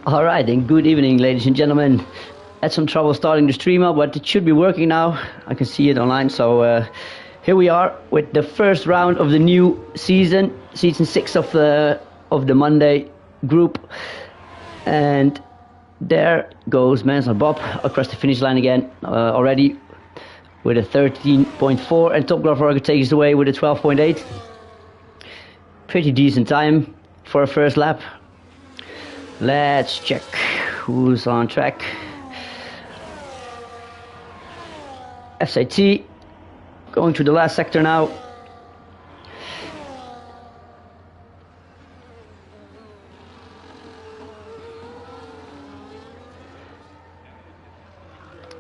Alright, and good evening, ladies and gentlemen. Had some trouble starting the stream up, but it should be working now. I can see it online, so here we are with the first round of the new season 6 of the Monday group. And there goes Mansell Bob across the finish line again, already with a 13.4, and Top Glove Roger takes it away with a 12.8. Pretty decent time for a first lap. Let's check who's on track. SAT going to the last sector now.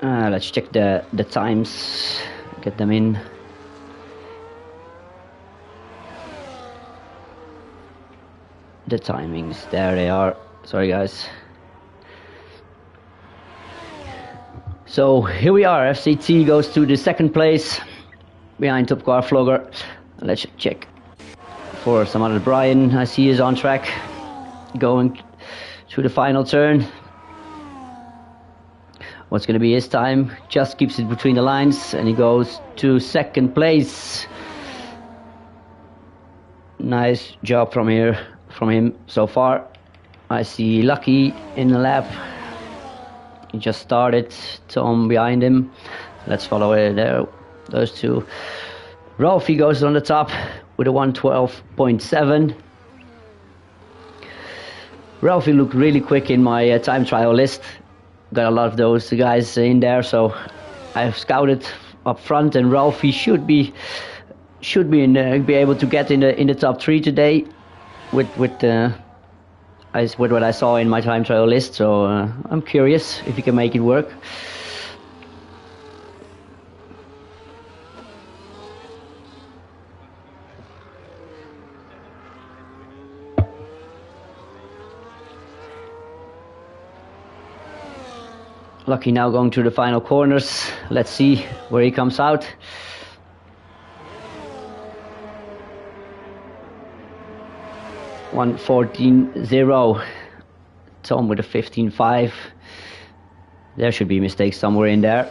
Let's check the times, get them in. The timings, there they are. Sorry guys. So here we are. FCT goes to the second place behind Top Car Vlogger. Let's check for some other. Brian, I see, is on track going to the final turn. What's going to be his time? Just keeps it between the lines and he goes to second place. Nice job from him so far. I see Lucky in the lap. He just started. Tom behind him. Let's follow it there. Those two. Ralphie goes on the top with a 112.7. Ralphie looked really quick in my time trial list. Got a lot of those guys in there, so I've scouted up front, and Ralphie should be be able to get in the top 3 today with what I saw in my time trial list. So I'm curious if he can make it work. Lucky now going through the final corners. Let's see where he comes out. $1:14.0. Tom with a 15.5. There should be mistakes somewhere in there.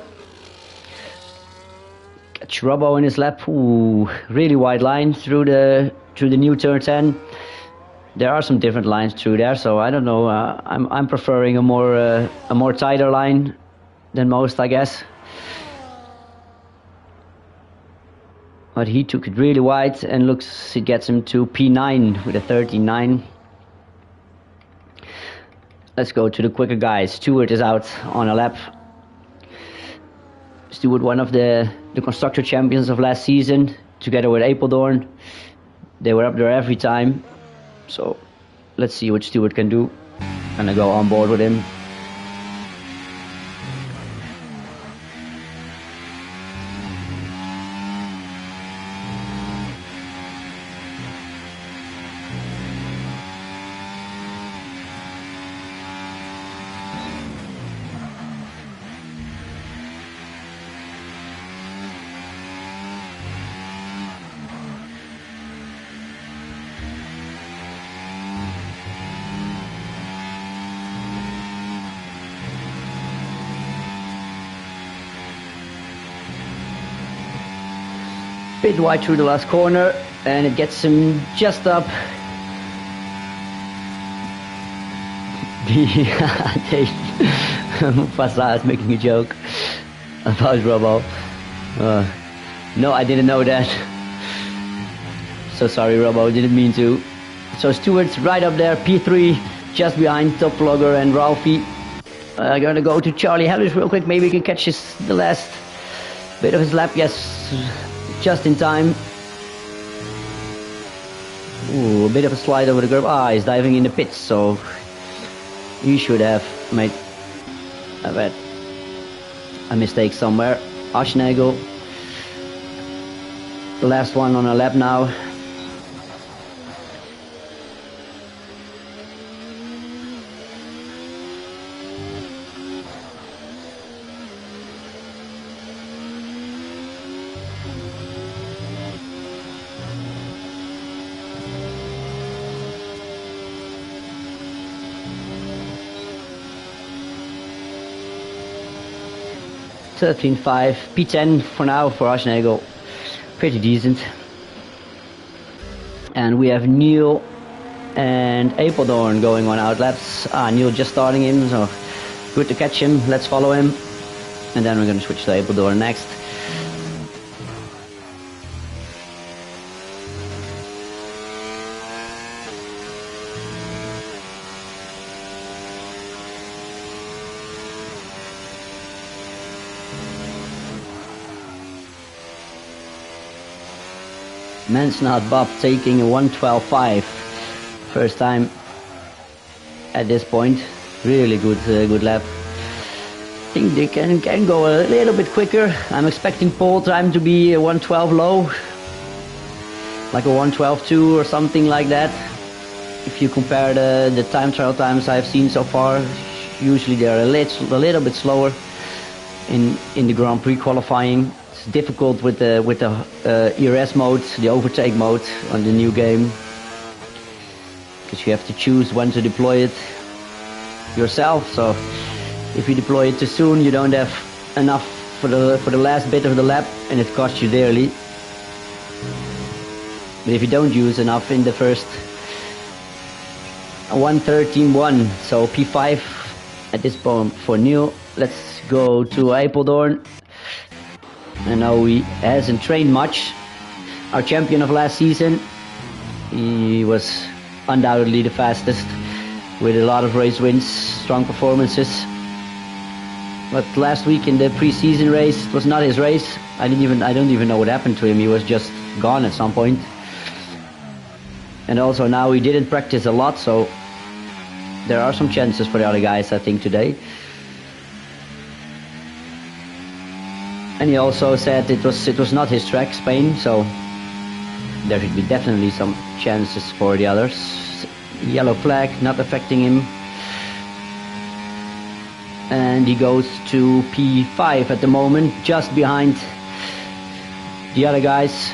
Catch Robbo in his lap. Ooh, really wide line through the new turn 10. There are some different lines through there, so I don't know. I'm preferring a more tighter line than most, I guess. But he took it really wide, and looks it gets him to P9 with a 13.9. Let's go to the quicker guys. Stewart is out on a lap. Stewart, one of the constructor champions of last season, together with Apeldoorn. They were up there every time. So let's see what Stewart can do. And I go on board with him. Bit wide through the last corner, and it gets him just up. Mufasa is making a joke about Robbo. No, I didn't know that. So sorry, Robbo, didn't mean to. So Stewart's right up there, P3, just behind Top Vlogger and Ralphie. I'm gonna go to Charlie Hellish real quick. Maybe he can catch the last bit of his lap. Yes. Just in time. Ooh, a bit of a slide over the curb. He's diving in the pits, so he should have made a mistake somewhere. Aschnagel, the last one on a lap now. 13.5, P10 for now for Arsenegel, pretty decent. And we have Neil and Apeldoorn going on out laps. Neil just starting him, so good to catch him. Let's follow him, and then we're going to switch to Apeldoorn next. Mansnard Bob taking a 1:12.5, first time at this point. Really good lap. I think they can go a little bit quicker. I'm expecting pole time to be a 1:12 low, like a 1:12.2 or something like that. If you compare the time trial times I've seen so far, usually they're a little bit slower in the Grand Prix qualifying. It's difficult with the ERS mode, the overtake mode on the new game, because you have to choose when to deploy it yourself. So if you deploy it too soon, you don't have enough for the last bit of the lap, and it costs you dearly. But if you don't use enough in the first 1:13.1, so P5 at this point for Neil. Let's go to Apeldoorn. I know he hasn't trained much. Our champion of last season. He was undoubtedly the fastest, with a lot of race wins, strong performances. But last week in the pre-season race, it was not his race. I don't even know what happened to him. He was just gone at some point. And also now he didn't practice a lot, so there are some chances for the other guys, I think, today. And he also said it was not his track, Spain, so there should be definitely some chances for the others. Yellow flag not affecting him. And he goes to P5 at the moment, just behind the other guys.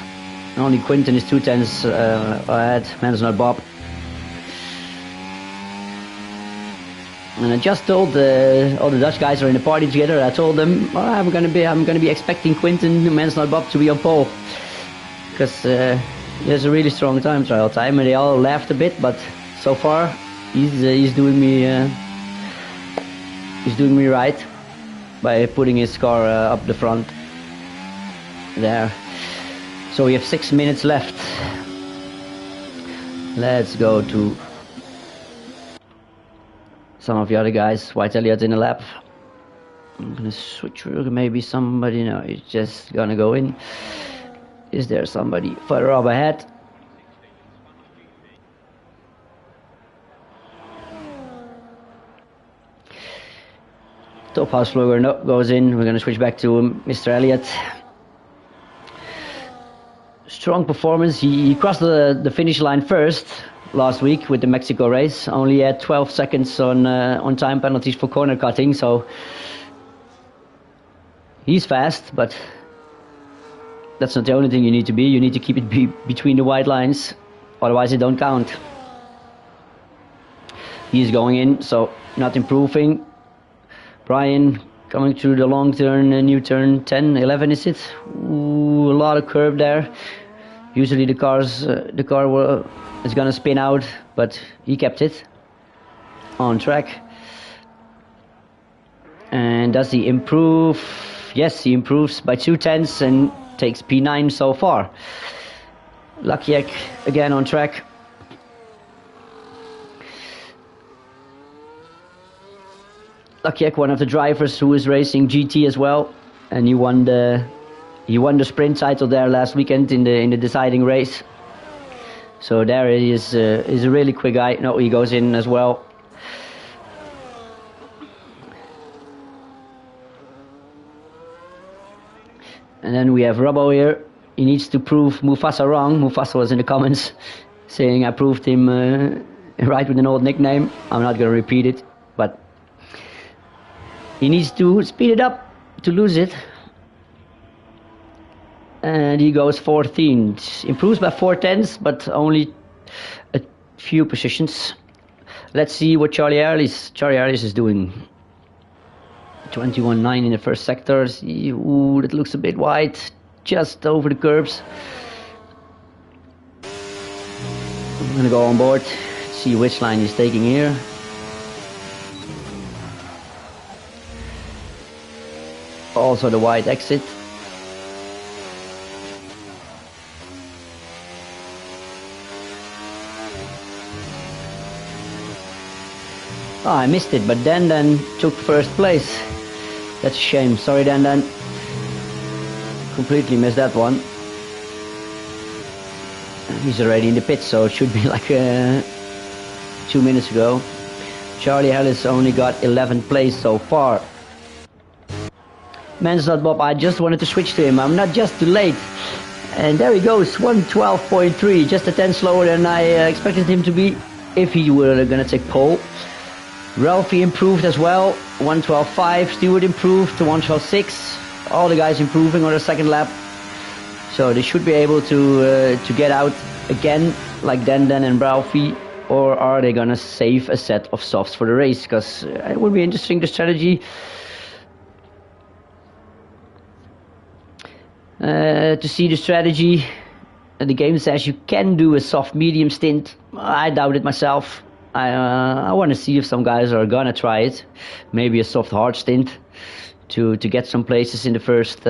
Only Quinten is 2/10 ahead, Mansnard Bob. And I just told all the Dutch guys are in the party together. I told them, oh, I'm gonna be expecting Quinten Mansnard Bob to be on pole, because there's a really strong time trial time, and they all laughed a bit. But so far, he's doing me right by putting his car up the front there. So we have 6 minutes left. Let's go to some of the other guys. White Elliott in the lap. I'm gonna switch through. Maybe somebody. No, he's just gonna go in. Is there somebody further up ahead? Top house flogger goes in. We're gonna switch back to Mr. Elliott. Strong performance. He crossed the finish line first last week with the Mexico race. Only had 12 seconds on time penalties for corner cutting, so he's fast, but that's not the only thing you need to be. You need to keep it between the white lines, otherwise it don't count. He's going in, so not improving. Brian coming through the long turn, new turn 10, 11 is it? Ooh, a lot of curve there. Usually the car is gonna spin out, but he kept it on track. And does he improve? Yes, he improves by 2/10 and takes P9 so far. Lakiek again on track. Lakiek, one of the drivers who is racing GT as well, and he won the sprint title there last weekend in the deciding race. So there he is a really quick guy. No, he goes in as well. And then we have Robbo here. He needs to prove Mufasa wrong. Mufasa was in the comments saying I proved him right with an old nickname. I'm not going to repeat it, but he needs to speed it up to lose it. And he goes 14th. Improves by 4/10, but only a few positions. Let's see what Charlie Earlis is doing. 21.9 in the first sector. Ooh, that looks a bit wide, just over the curbs. I'm gonna go on board, see which line he's taking here. Also the wide exit. Oh, I missed it, but Dan took first place. That's a shame. Sorry, Dan. Completely missed that one. He's already in the pit, so it should be like 2 minutes ago. Charlie Ellis only got 11th place so far. Manslot Bob, I just wanted to switch to him. I'm not just too late. And there he goes, 112.3, just a 10 slower than I expected him to be if he were gonna take pole. Ralphie improved as well, 112.5. Stewart improved to 112.6. All the guys improving on the second lap. So they should be able to get out again like Dan and Ralphie. Or are they gonna save a set of softs for the race? Because it would be interesting, the strategy. To see the strategy. The game says you can do a soft medium stint. I doubt it myself. I want to see if some guys are gonna try it. Maybe a soft hard stint to get some places in the first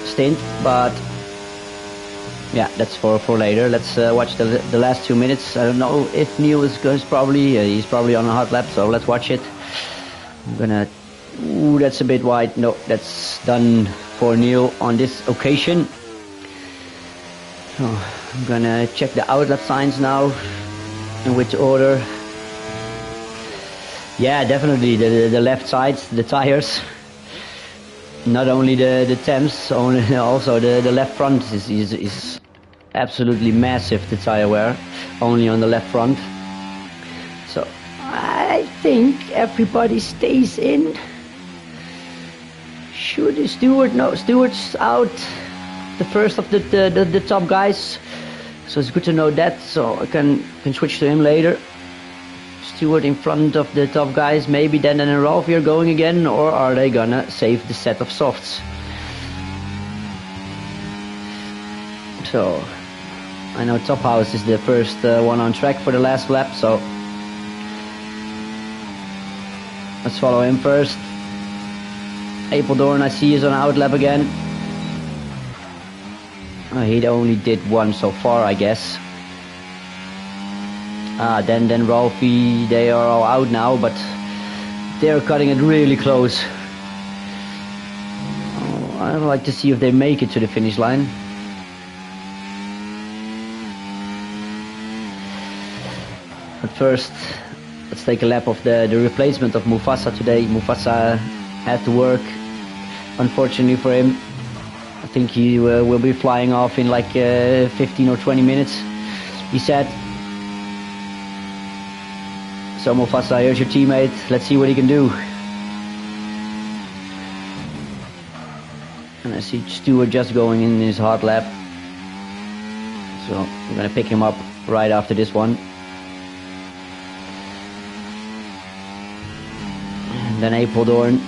stint, but yeah, that's for later. Let's watch the last 2 minutes. I don't know if Neil is going. He's probably on a hot lap, so let's watch it. I'm gonna. Ooh, that's a bit wide. No, that's done for Neil on this occasion. So I'm gonna check the outlap signs now, in which order. Yeah, definitely the left sides, the tires. Not only the temps, also the left front is absolutely massive, the tire wear, only on the left front. So I think everybody stays in. Should Stewart? No, Stewart's out. The first of the top guys, so it's good to know that, so I can switch to him later. Stewart in front of the top guys. Maybe Dan and Ralphie are going again, or are they gonna save the set of softs? So I know Top House is the first one on track for the last lap, so let's follow him first. Apeldoorn, I see, is on out lap again. He only did one so far, I guess. Then Ralphie, they are all out now, but they're cutting it really close. I'd like to see if they make it to the finish line. But first, let's take a lap of the replacement of Mufasa today. Mufasa had to work, unfortunately for him. I think he will be flying off in like 15 or 20 minutes, he said. So Mufasa, here's your teammate. Let's see what he can do. And I see Stewart just going in his hard lap. So I'm gonna pick him up right after this one. And then Apeldoorn.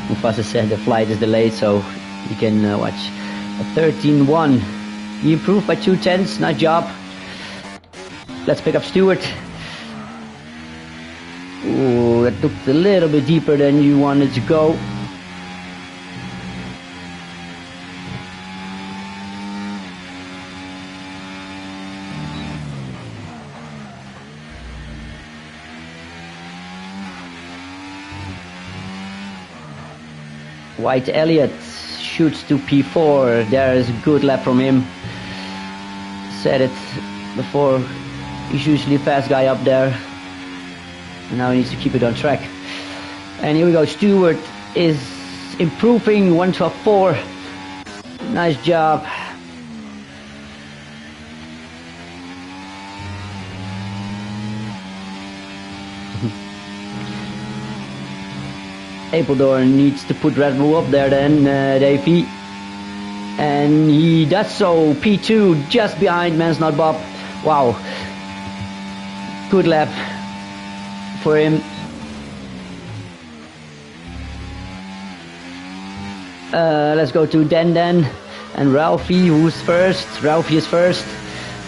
Mufasa said the flight is delayed, so you can watch a 13.1. He improved by 2/10. Nice job. Let's pick up Stewart. Ooh, that looked a little bit deeper than you wanted to go. White Elliott shoots to P4. There is a good lap from him. Said it before, he's usually a fast guy up there. And now he needs to keep it on track. And here we go, Stewart is improving, 112.4. Nice job. Apeldoorn needs to put Red Bull up there then, Davey. and he does so. P2 just behind Man's Not Bob. Wow, good lap for him. Let's go to Den and Ralphie, who's first. Ralphie is first.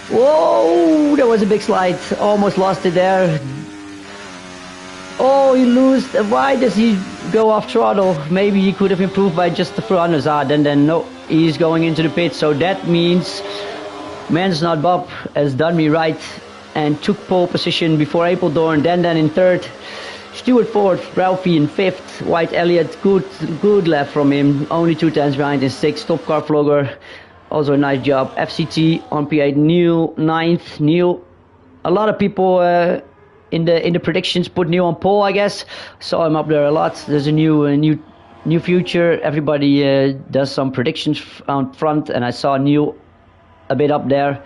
Whoa, there was a big slide. Almost lost it there. Oh, he lost. Why does he go off throttle? Maybe he could have improved by just the fronters. Then no, he's going into the pit. So that means Man's Not Bob has done me right and took pole position before Apeldoorn. Den in third. Stewart fourth, Ralphie in fifth, White Elliott, good lap from him, only 2 tenths behind in sixth. Top Car Vlogger, also a nice job. FCT on P8, Neil ninth. Neil, a lot of people in the predictions put Neil on pole, I guess. Saw him up there a lot. There's a new future. Everybody does some predictions out front, and I saw Neil a bit up there.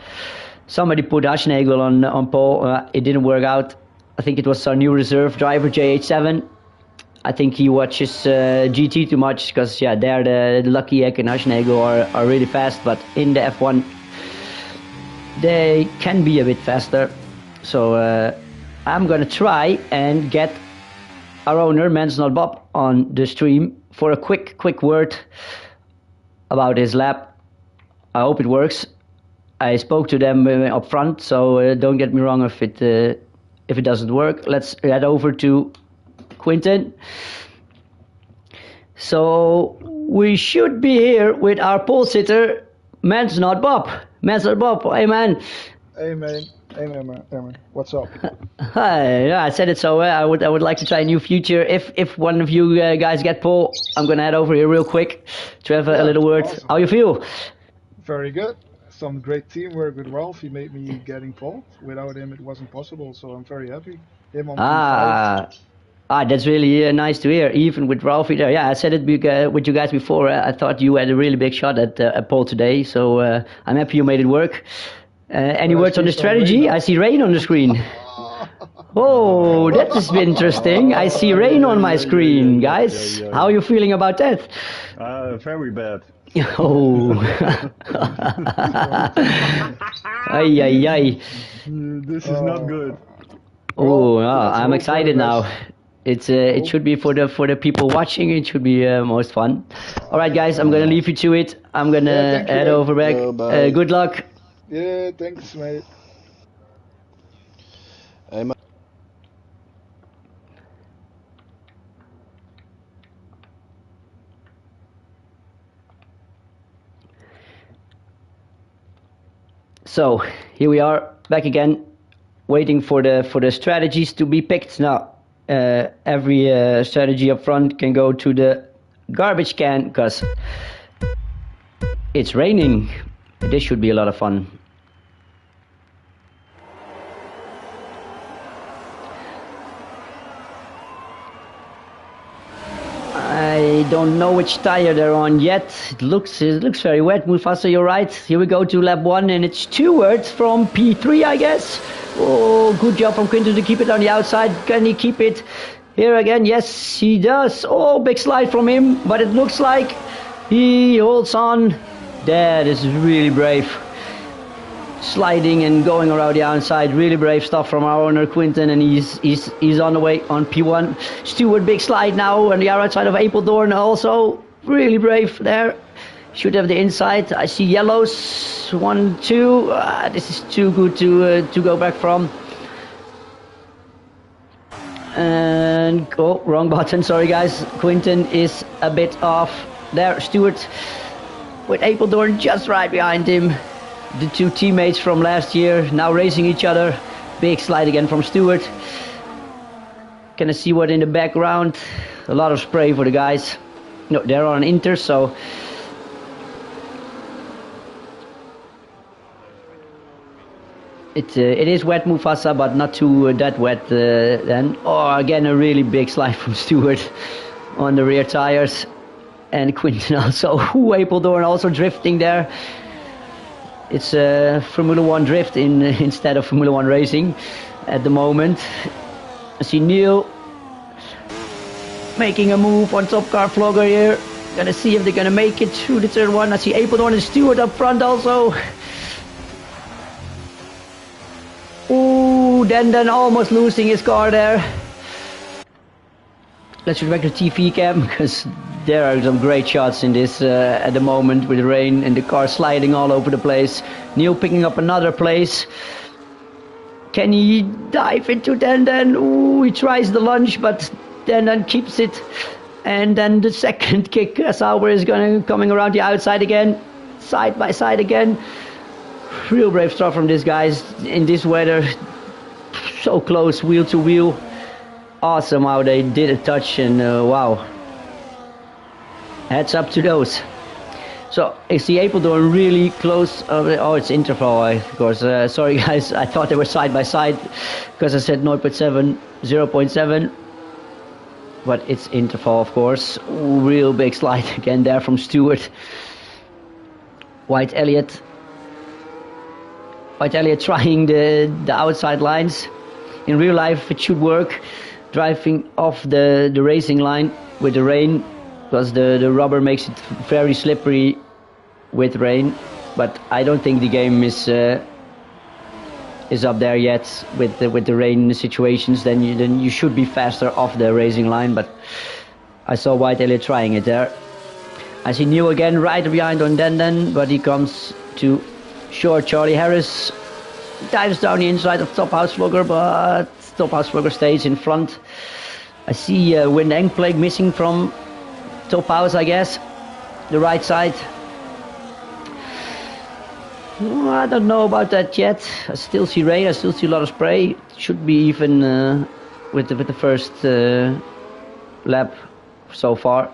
Somebody put Haschnagel on pole. It didn't work out. I think it was our new reserve driver, JH7. I think he watches GT too much, because yeah, there the Lucky Egg and Haschnagel are really fast, but in the F1 they can be a bit faster. So I'm gonna try and get our owner, Man's Not Bob, on the stream for a quick word about his lap. I hope it works. I spoke to them up front, so don't get me wrong if it doesn't work. Let's head over to Quinten. So we should be here with our pole sitter, Man's Not Bob. Man's Not Bob, hey man. Hey man. What's up? Hi, yeah, I said it so. I would like to try a new feature. If one of you guys get pole, I'm gonna head over here real quick to have a little word. Awesome. How you feel? Very good. Some great teamwork with Ralph. He made me getting pole. Without him, it wasn't possible. So I'm very happy. Him on that's really nice to hear. Even with Ralphie there, yeah, I said it with you guys before. I thought you had a really big shot at pole today. So I'm happy you made it work. Any words on the strategy? I see rain on the screen. Oh, that has been interesting. I see rain on my screen, guys. How are you feeling about that? Very bad. Oh. Ay. This is not good. Oh, I'm excited now. It should be for the people watching. It should be most fun. All right, guys, I'm gonna leave you to it. I'm gonna head over back. Good luck. Yeah, thanks, mate. So here we are back again, waiting for the strategies to be picked. Now every strategy up front can go to the garbage can because it's raining. This should be a lot of fun. I don't know which tire they're on yet. It looks very wet. Mufasa, you're right. Here we go to lap 1, and it's Stewart from P3, I guess. Oh, good job from Quinten to keep it on the outside. Can he keep it here again? Yes, he does. Oh, big slide from him, but it looks like he holds on. That is really brave. Sliding and going around the outside, really brave stuff from our owner Quinten, and he's on the way on P1. Stewart, big slide now on the outside of Apeldoorn, also really brave there. Should have the inside. I see yellows, 1, 2. This is too good to go back from. And wrong button. Sorry guys. Quinten is a bit off there. Stewart with Apeldoorn just right behind him. The two teammates from last year now racing each other. Big slide again from Stewart. Can I see what in the background? A lot of spray for the guys. No, they're on Inter, so it is wet, Mufasa, but not too that wet then. Oh, again a really big slide from Stewart on the rear tires, and Quinten also. Apeldoorn also drifting there. It's Formula 1 drift instead of Formula 1 racing at the moment. I see Neil making a move on Top Car Vlogger here. Gonna see if they're gonna make it through the turn one. I see Apeldoorn and Stewart up front also. Ooh, then almost losing his car there. Let's go back to TV cam, because there are some great shots in this at the moment with the rain and the car sliding all over the place. Neil picking up another place. Can he dive into Den? Ooh, he tries the lunge, but Den keeps it. And then the second kick, Sauber is coming around the outside again. Side by side again. Real brave stuff from these guys in this weather. So close, wheel to wheel. Awesome how they did a touch, and wow. Heads up to those. So I see Apeldoorn really close. Oh, it's interval, of course. Sorry guys, I thought they were side by side because I said 0.7, 0.7. But it's interval, of course. Ooh, real big slide again there from Stewart. White Elliott trying the outside lines. In real life it should work. Driving off the racing line with the rain, because the rubber makes it very slippery with rain. But I don't think the game is up there yet with the rain situations. Then you should be faster off the racing line. But I saw White Elliott trying it there. I see Neil again right behind on Den, but he comes to short. Charlie Harris dives down the inside of Top House Vlogger, but Top House Vlogger stays in front. I see Wind Engplague missing from Top House, I guess. The right side. I don't know about that yet. I still see rain, I still see a lot of spray. Should be even with the first lap so far.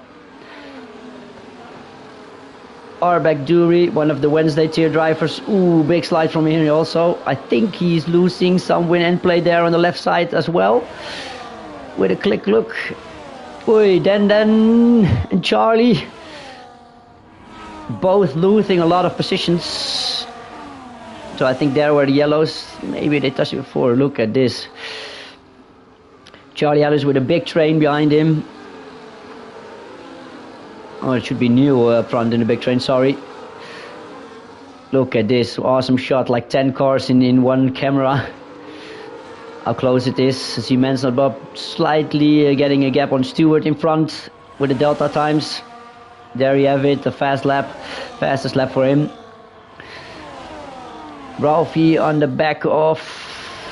Arbeck Dury, one of the Wednesday tier drivers. Ooh, big slide from here also. I think he's losing some win and play there on the left side as well. With a click look. Oi, Den and Charlie. Both losing a lot of positions. So I think there were the yellows. Maybe they touched it before. Look at this. Charlie Ellis with a big train behind him. Oh, it should be new up front in the big train, sorry. Look at this, awesome shot, like 10 cars in one camera. How close it is. I see Mansell Bob slightly getting a gap on Stewart in front with the delta times. There you have it, the fastest lap for him. Ralphie on the back of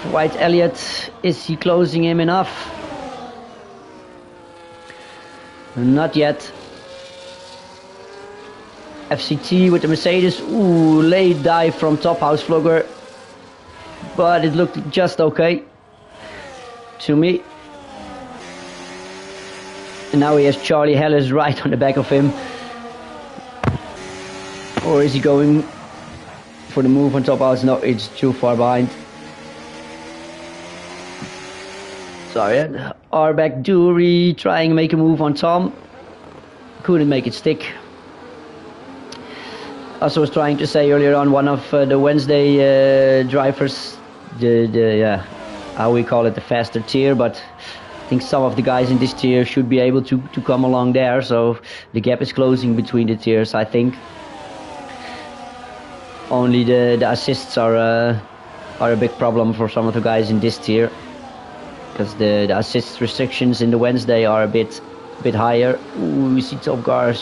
White Elliott. Is he closing him enough? Not yet. FCT with the Mercedes. Ooh, late dive from Top House Vlogger. But it looked just okay to me. And now he has Charlie Hellis right on the back of him. Or is he going for the move on Top House? No, it's too far behind. Sorry. Arbeck Dury trying to make a move on Tom. Couldn't make it stick. Also was trying to say earlier on, one of the Wednesday drivers, how we call it, the faster tier, but I think some of the guys in this tier should be able to come along there, so the gap is closing between the tiers, I think. Only the assists are a big problem for some of the guys in this tier, because the assist restrictions in the Wednesday are a bit higher. Ooh, we see Top Gar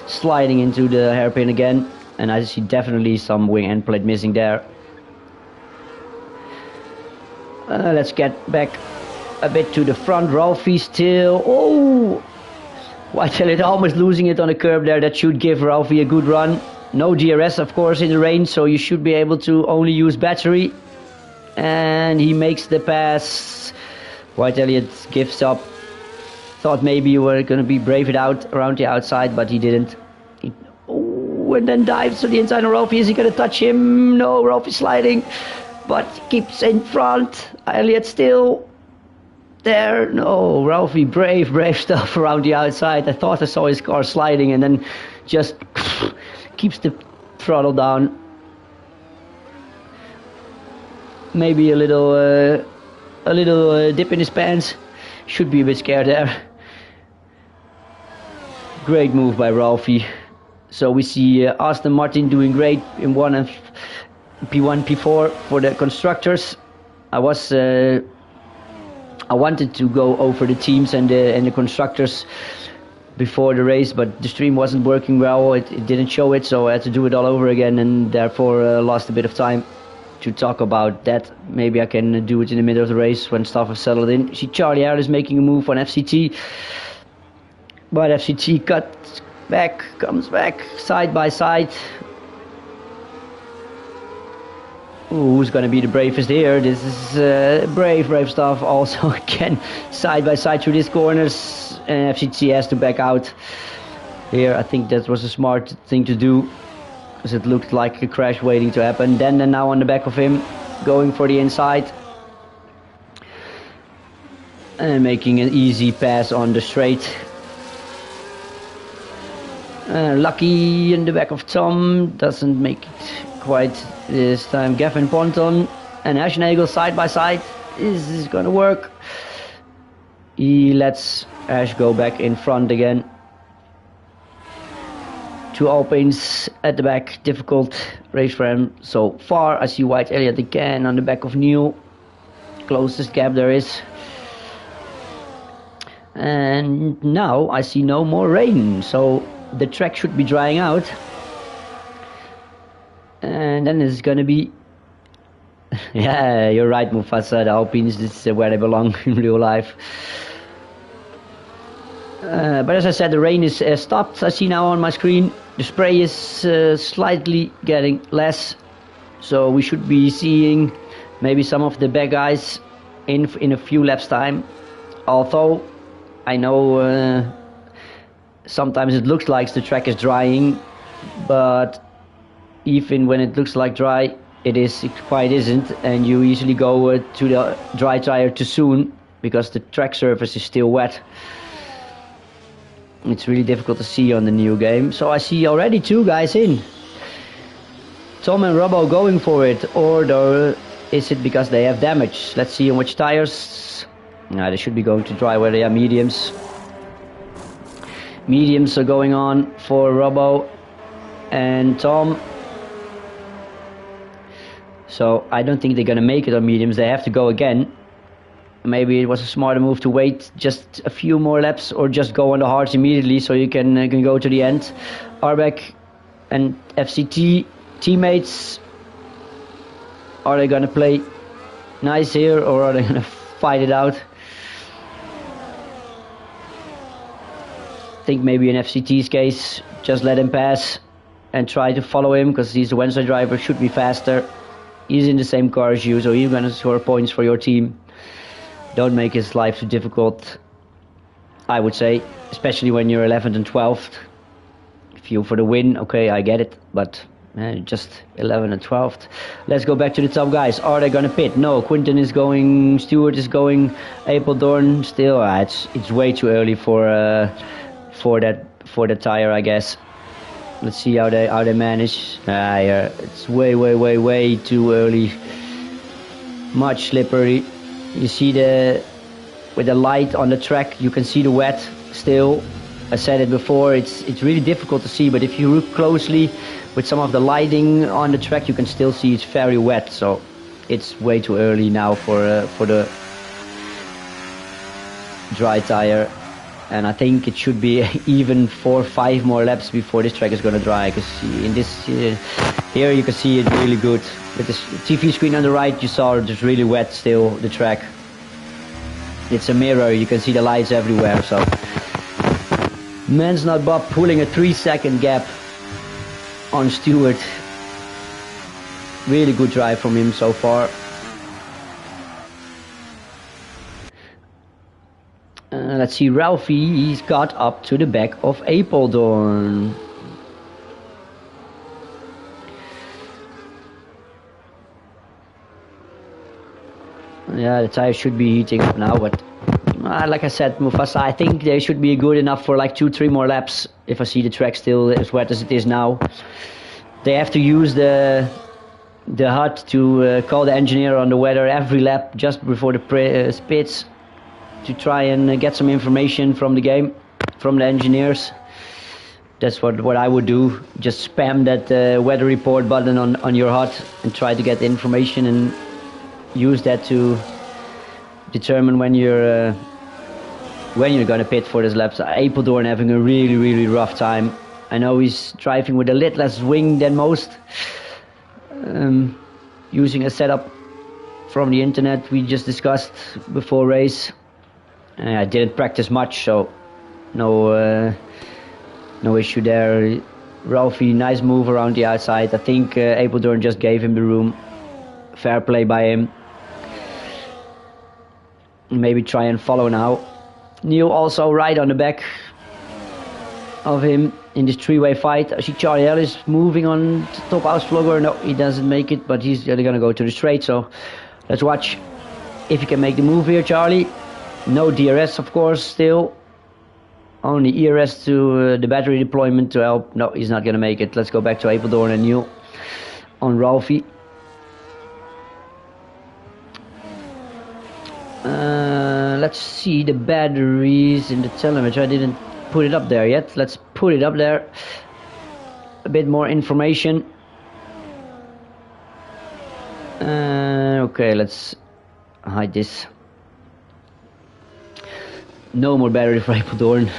sliding into the hairpin again, and I see definitely some wing end plate missing there. Let's get back a bit to the front. Ralphie still. Oh, White Elliott almost losing it on the curb there. That should give Ralphie a good run. No DRS, of course, in the rain, so you should be able to only use battery. And he makes the pass. White Elliott gives up. Thought maybe you were going to be brave it out around the outside, but he didn't. And then dives to the inside of Ralphie. Is he going to touch him? No, Ralphie sliding, but keeps in front. Elliott still there. No, Ralphie, brave stuff around the outside. I thought I saw his car sliding, and then just keeps the throttle down. Maybe a little dip in his pants. Should be a bit scared there. Great move by Ralphie. So we see Aston Martin doing great in P1 and P1, P4 for the constructors. I wanted to go over the teams and the constructors before the race, but the stream wasn't working well. It didn't show it, so I had to do it all over again, and therefore lost a bit of time to talk about that. Maybe I can do it in the middle of the race when stuff is settled in. See Charlie Harris making a move on FCT, but FCT comes back side by side. Ooh, who's going to be the bravest here? This is brave stuff. Also again side by side through these corners, and FCT has to back out here. I think that was a smart thing to do, because it looked like a crash waiting to happen. Then and now on the back of him, going for the inside and making an easy pass on the straight. Lucky in the back of Tom, doesn't make it quite this time. Gavin Ponton and Aschnagel side by side. Is this gonna work? He lets Ash go back in front again. Two Alpines at the back, difficult race for him so far. I see White Elliott again on the back of Neil, closest gap there is. And now I see no more rain, so the track should be drying out, and then it's gonna be yeah, you're right, Mufasa, the Alpines, this is where they belong in real life. But as I said, the rain is stopped. I see now on my screen the spray is slightly getting less, so we should be seeing maybe some of the bad guys in a few laps time. Although I know sometimes it looks like the track is drying, but even when it looks like dry, it quite isn't, and you easily go to the dry tire too soon because the track surface is still wet. It's really difficult to see on the new game. So I see already two guys in. Tom and Robbo going for it, or is it because they have damage? Let's see on which tires. They should be going to dry where they are mediums. Mediums are going on for Robbo and Tom. So I don't think they're gonna make it on mediums. They have to go again. Maybe it was a smarter move to wait just a few more laps, or just go on the hards immediately so you can go to the end. Arbeck and FCT teammates, are they gonna play nice here, or are they gonna fight it out? I think maybe in FCT's case, just let him pass and try to follow him, because he's the Wednesday driver, should be faster. He's in the same car as you, so he's gonna score points for your team. Don't make his life too difficult, I would say, especially when you're 11th and 12th. If you're for the win, okay, I get it, but just 11th and 12th. Let's go back to the top guys. Are they gonna pit? No, Quinton is going, Stewart is going, Apeldoorn still. It's way too early for the tire, I guess. Let's see how they manage. Yeah, it's way too early. Much slippery. You see with the light on the track, you can see the wet still. I said it before, it's really difficult to see, but if you look closely with some of the lighting on the track, you can still see it's very wet. So it's way too early now for the dry tire, and I think it should be even 4 or 5 more laps before this track is going to dry. Because in this here you can see it really good. With the TV screen on the right, you saw it's really wet still, the track. It's a mirror, you can see the lights everywhere. So Man's Not Bob pulling a 3-second gap on Stewart. Really good drive from him so far. Let's see, Ralphie, he's got up to the back of Apeldoorn. Yeah, the tires should be heating up now, but like I said, Mufasa, I think they should be good enough for like 2-3 more laps. If I see the track still as wet as it is now, they have to use the HUD to call the engineer on the weather every lap just before the pits, to try and get some information from the game, from the engineers. that's what I would do. Just spam that weather report button on your hut and try to get the information and use that to determine when you're going to pit for this lap. So Apeldoorn having a really rough time. I know he's driving with a little less wing than most, using a setup from the internet we just discussed before race. I didn't practice much, so no issue there. Ralphie, nice move around the outside. I think Apeldoorn just gave him the room. Fair play by him. Maybe try and follow now. Neil also right on the back of him in this three-way fight. I see Charlie Ellis moving on to top house flogger. No, he doesn't make it, but he's really gonna go to the straight. So let's watch if he can make the move here, Charlie. No DRS, of course, still. Only ERS to the battery deployment to help. No, he's not gonna make it. Let's go back to Apeldoorn and Neil on Ralphie. Let's see the batteries in the telemetry. I didn't put it up there yet. Let's put it up there. A bit more information. Okay, let's hide this. No more battery for Apeldoorn.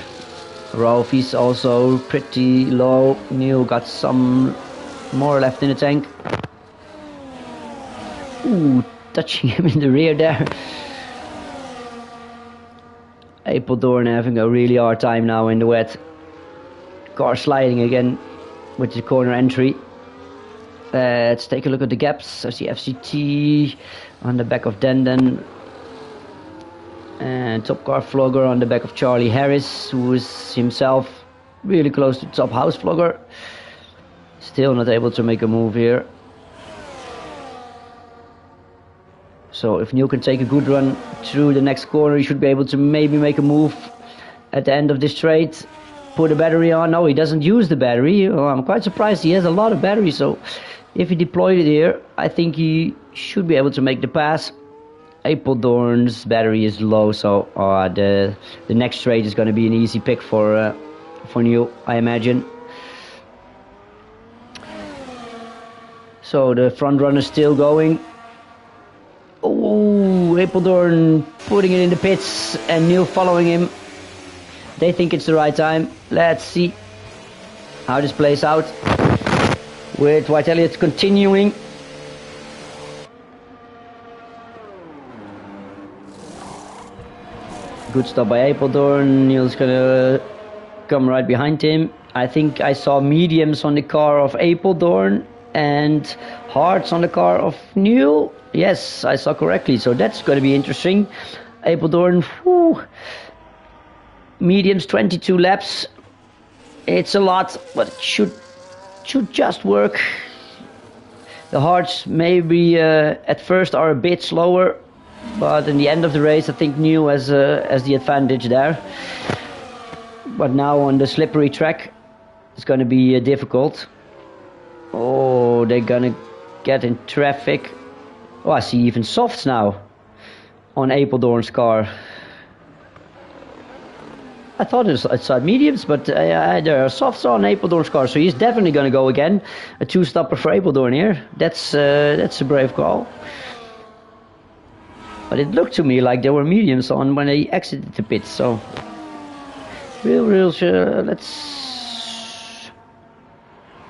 Ralphie's also pretty low. Neil got some more left in the tank. Ooh, touching him in the rear there. Apeldoorn having a really hard time now in the wet. Car sliding again with the corner entry. Let's take a look at the gaps. I see FCT on the back of Denden. And top car flogger on the back of Charlie Harris, who is himself really close to top house flogger. Still not able to make a move here. So if Neil can take a good run through the next corner, he should be able to maybe make a move at the end of this straight. Put a battery on. No, he doesn't use the battery. Well, I'm quite surprised. He has a lot of battery, so if he deployed it here, I think he should be able to make the pass. Apeldoorn's battery is low, so the next straight is going to be an easy pick for Neil, I imagine. So the front runner is still going. Oh, Apeldoorn putting it in the pits and Neil following him. They think it's the right time. Let's see how this plays out. With White Elliott continuing. Good stop by Apeldoorn. Neil's gonna come right behind him. I think I saw mediums on the car of Apeldoorn and hards on the car of Neil. Yes, I saw correctly, so that's going to be interesting. Apeldoorn, mediums 22 laps. It's a lot, but it should just work. The hards maybe at first are a bit slower, but in the end of the race I think Neil has the advantage there. But now on the slippery track it's going to be difficult. Oh, they're going to get in traffic. Oh, I see even softs now on Apeldoorn's car. I thought it was mediums, but there are softs on Apeldoorn's car, so he's definitely going to go again. A two-stopper for Apeldoorn here. That's a brave call. But it looked to me like there were mediums on when they exited the pits, so real sure.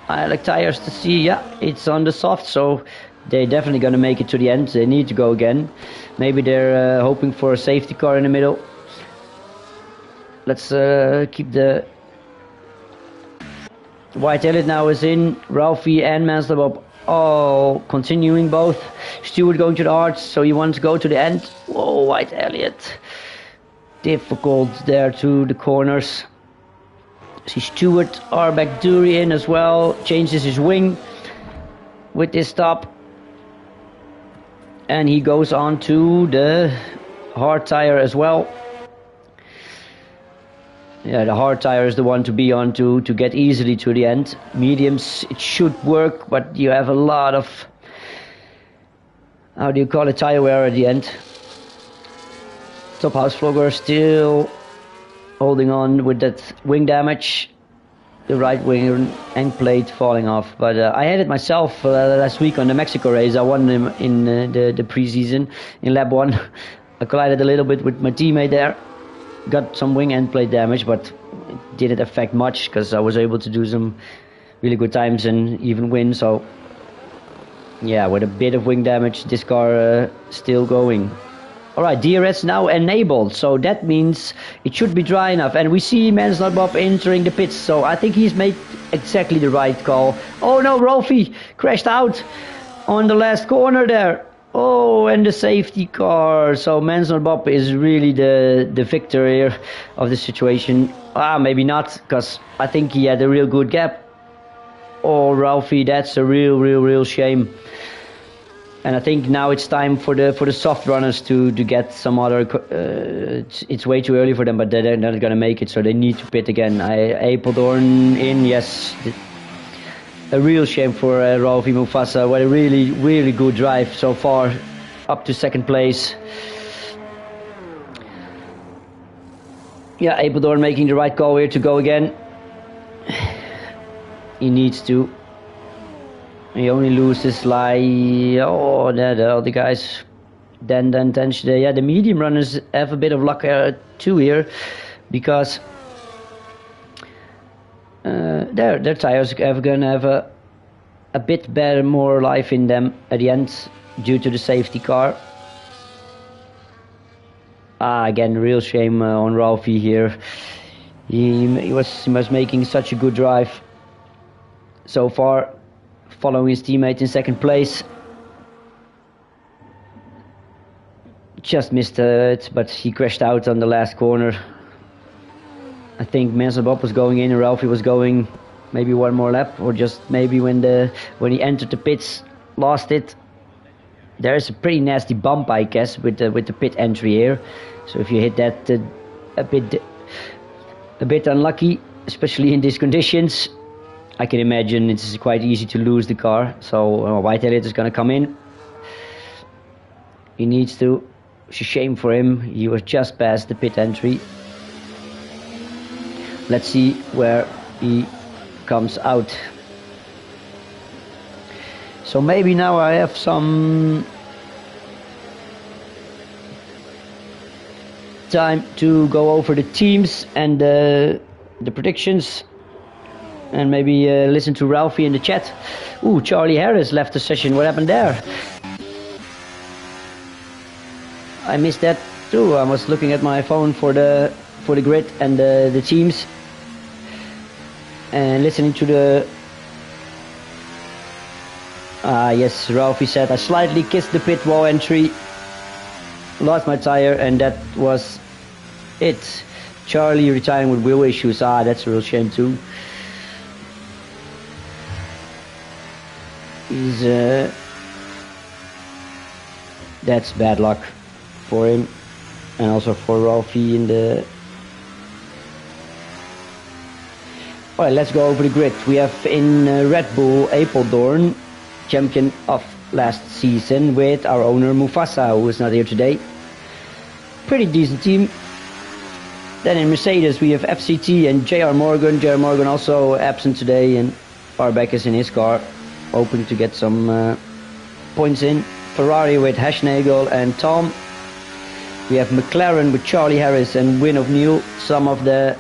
I like tires to see. Yeah, it's on the soft, so they're definitely going to make it to the end. They need to go again. Maybe they're hoping for a safety car in the middle. Let's keep the White Elliott now is in. Ralphie and Mansell all continuing both. Stewart going to the arch, so he wants to go to the end. Whoa, White Elliott. Difficult there to the corners. See Stewart, Arbeck Dury in as well. Changes his wing with this stop. And he goes on to the hard tire as well. Yeah, the hard tire is the one to be on to get easily to the end. Mediums, it should work, but you have a lot of, how do you call it, tire wear at the end. Top house flogger still holding on with that wing damage. the right wing end plate falling off. But I had it myself last week on the Mexico race. I won in the preseason in lap 1. I collided a little bit with my teammate there. Got some wing end plate damage, but it didn't affect much because I was able to do some really good times and even win. So yeah, with a bit of wing damage, this car still going. Alright, DRS now enabled, so that means it should be dry enough. And we see Mansell Bob entering the pits, so I think he's made exactly the right call. Oh no, Rolfie crashed out on the last corner there. Oh, and the safety car. So Mansell Bob is really the victor here of the situation. Maybe not, because I think he had a real good gap. Oh, Ralphie, that's a real shame. And I think now it's time for the soft runners to get some other. It's way too early for them, but they're not gonna make it, so they need to pit again. Apeldoorn in, yes. A real shame for Ralphie Mufasa. What a really good drive so far, up to second place. Yeah, Apeldoorn making the right call here to go again. He needs to. He only loses like the other guys. Then the medium runners have a bit of luck too here, because their tires are gonna have a bit better, more life in them at the end due to the safety car. Again, real shame on Ralphie here. He was making such a good drive so far, following his teammate in second place. Just missed it, but he crashed out on the last corner. I think Mansell Bob was going in and Ralphie was going maybe one more lap, or just maybe when he entered the pits, lost it. There is a pretty nasty bump, I guess, with the pit entry here. So if you hit that, a bit unlucky, especially in these conditions. I can imagine it's quite easy to lose the car. So White Elliott is going to come in. He needs to. It's a shame for him. He was just past the pit entry. Let's see where he comes out. So maybe now I have some time to go over the teams and the predictions, and maybe listen to Ralphie in the chat. Ooh, Charlie Harris left the session. What happened there? I missed that too. I was looking at my phone for the grid and the teams, and listening to the. Yes, Ralphie said I slightly kissed the pit wall entry, lost my tire, and that was it. Charlie retiring with wheel issues. That's a real shame too. That's bad luck for him, and also for Ralphie in the. Alright, let's go over the grid. We have in Red Bull Apeldoorn, champion of last season, with our owner Mufasa, who is not here today. Pretty decent team. Then in Mercedes we have FCT and JR Morgan. JR Morgan also absent today, and Arbeck is in his car, hoping to get some points in. Ferrari with Haschnagel and Tom. We have McLaren with Charlie Harris and Win of Neil. Some of the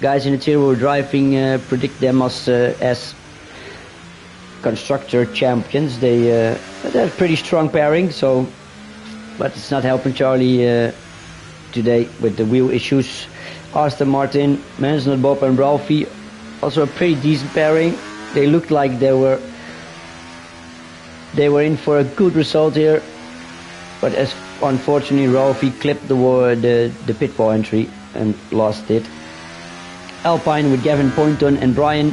guys in the team who are driving predict them as constructor champions. They're a pretty strong pairing, so, but it's not helping Charlie today with the wheel issues. Aston Martin, Mansell Bob and Ralphie, also a pretty decent pairing. They looked like they were in for a good result here, but as unfortunately Ralphie clipped the pit wall entry and lost it. Alpine with Gavin Poynton and Brian.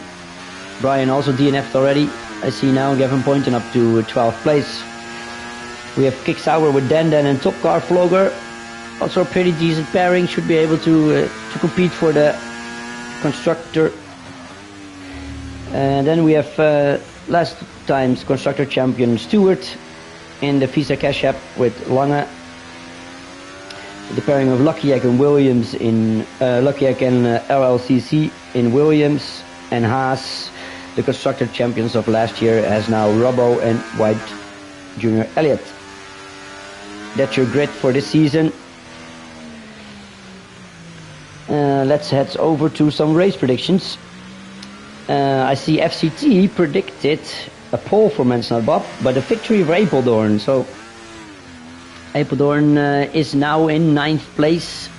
Brian also DNF'd already. I see now Gavin Poynton up to 12th place. We have Kick Sauer with Dan and Top Car Vlogger. Also a pretty decent pairing. Should be able to compete for the constructor. And then we have last time's constructor champion Stewart in the Visa Cash App with Lange. The pairing of Luckiak and Williams in Luckiak and RLCC in Williams, and Haas, the constructor champions of last year, has now Robbo and White Junior Elliott. That's your grid for this season. Let's head over to some race predictions. I see FCT predicted a pole for Mansell Bob, but a victory for Apeldoorn. So Apeldoorn is now in 9th place.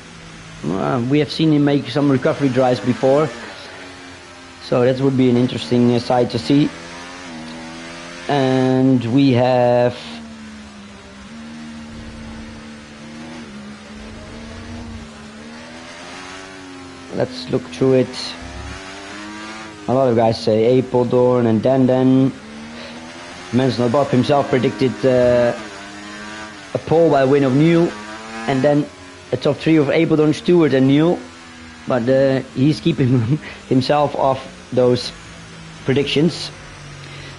We have seen him make some recovery drives before, so that would be an interesting sight to see. And we have let's look through it. A lot of guys say Apeldoorn and Dan. Mansell Bob himself predicted a pole by win of Neil, and then a top 3 of Apeldoorn, Stewart and Neil, but he's keeping himself off those predictions.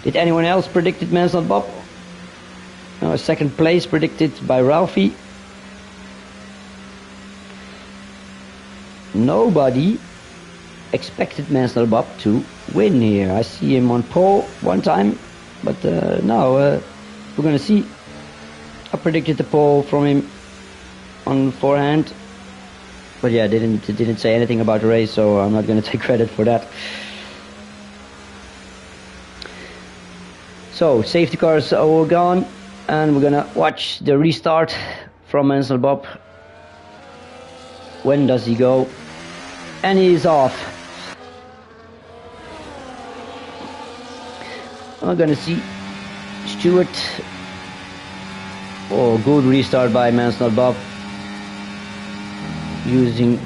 Did anyone else predicted Mansell Bob? No, a 2nd place predicted by Ralphie. Nobody expected Mansell Bob to win here. I see him on pole one time, but now we're gonna see. I predicted the pole from him on forehand, but yeah, didn't say anything about the race, so I'm not gonna take credit for that. So safety cars are all gone, and we're gonna watch the restart from Mansell Bob. When does he go? And he's off. I'm gonna see Stewart. Oh, good restart by Mansell Bob. Using